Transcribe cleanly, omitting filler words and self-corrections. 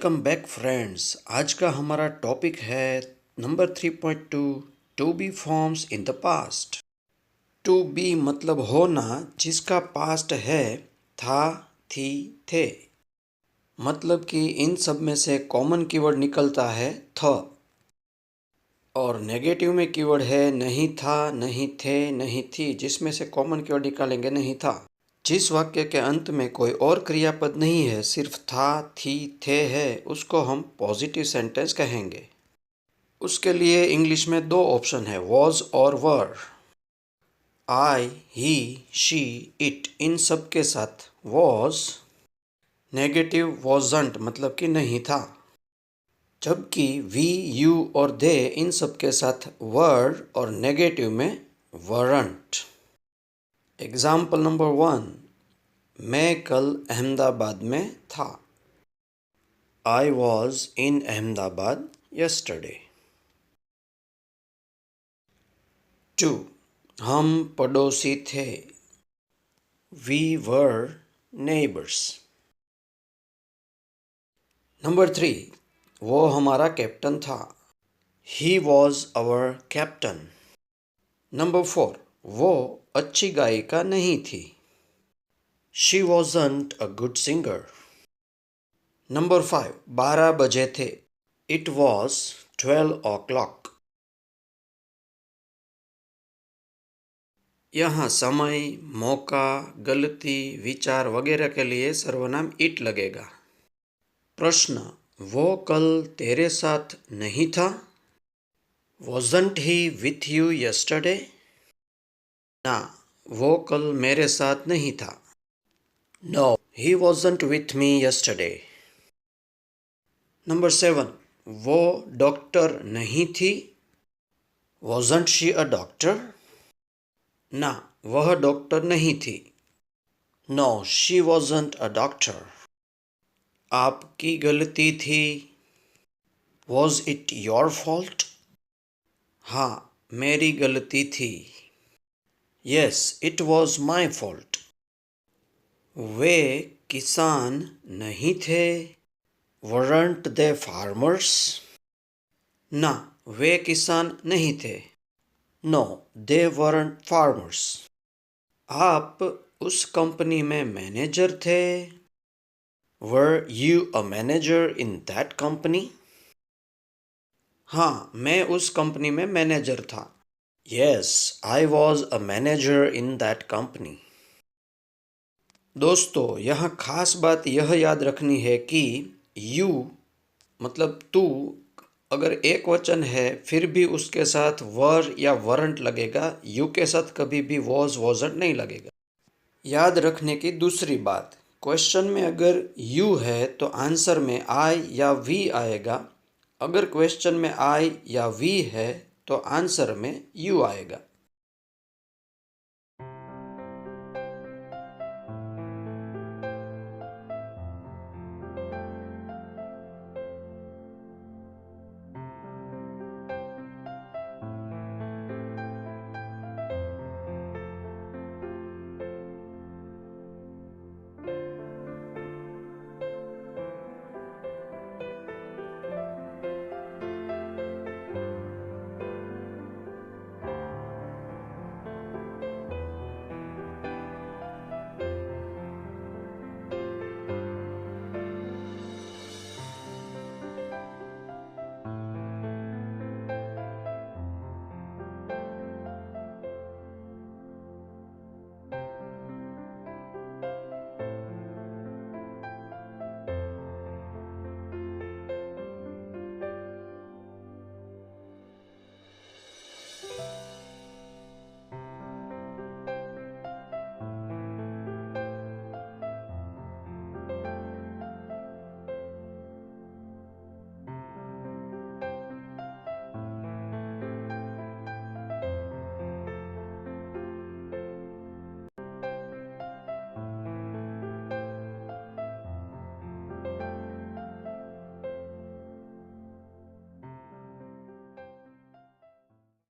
Welcome back friends. आज का हमारा टॉपिक है number 3.2 to be forms in the past. To be मतलब होना जिसका पास्ट है था, थी, थे। मतलब कि इन सब में से कॉमन कीवर्ड निकलता है थ और नेगेटिव में कीवर्ड है नहीं था, नहीं थे, नहीं थी, जिसमें से कॉमन कीवर्ड निकालेंगे नहीं था। जिस वाक्य के अंत में कोई और क्रियापद नहीं है, सिर्फ था, थी, थे है, उसको हम पॉजिटिव सेंटेंस कहेंगे। उसके लिए इंग्लिश में दो ऑप्शन है, वॉज और वर। आई, ही, शी, इट, इन सब के साथ वॉज नेगेटिव वॉजंट मतलब कि नहीं था, जबकि वी, यू और दे इन सब के साथ वर और नेगेटिव में वरंट। एग्जाम्पल नंबर 1, मैं कल अहमदाबाद में था। I was in Ahmedabad yesterday. 2, हम पड़ोसी थे। We were neighbours. नंबर 3, वो हमारा कैप्टन था। He was our captain. Number 4, वो अच्छी गायिका नहीं थी। She wasn't a good singer. Number 5, 12 बजे थे। It was 12 o'clock। यहाँ समय, मौका, गलती, विचार वगैरह के लिए सर्वनाम इट लगेगा। प्रश्न, वो कल तेरे साथ नहीं था? Wasn't he with you yesterday? ना, वो कल मेरे साथ नहीं था। No, he wasn't with me yesterday. Number 7, वो डॉक्टर नहीं थी। Wasn't she a doctor? ना, वह डॉक्टर नहीं थी। No, she wasn't a doctor. आपकी गलती थी। Was it your fault? हाँ, मेरी गलती थी। Yes, it was my fault. वे किसान नहीं थे। Weren't they farmers? ना, वे किसान नहीं थे। No, they weren't farmers. आप उस कंपनी में मैनेजर थे। Were you a manager in that company? हाँ, मैं उस कंपनी में मैनेजर था। Yes, I was a manager in that company. दोस्तों, यहाँ खास बात यह याद रखनी है कि यू मतलब तू अगर एक वचन है फिर भी उसके साथ वर या वरंट लगेगा। यू के साथ कभी भी वॉज वॉजंट नहीं लगेगा। याद रखने की दूसरी बात, क्वेश्चन में अगर यू है तो आंसर में आई या वी आएगा। अगर क्वेश्चन में आई या वी है तो आंसर में यू आएगा।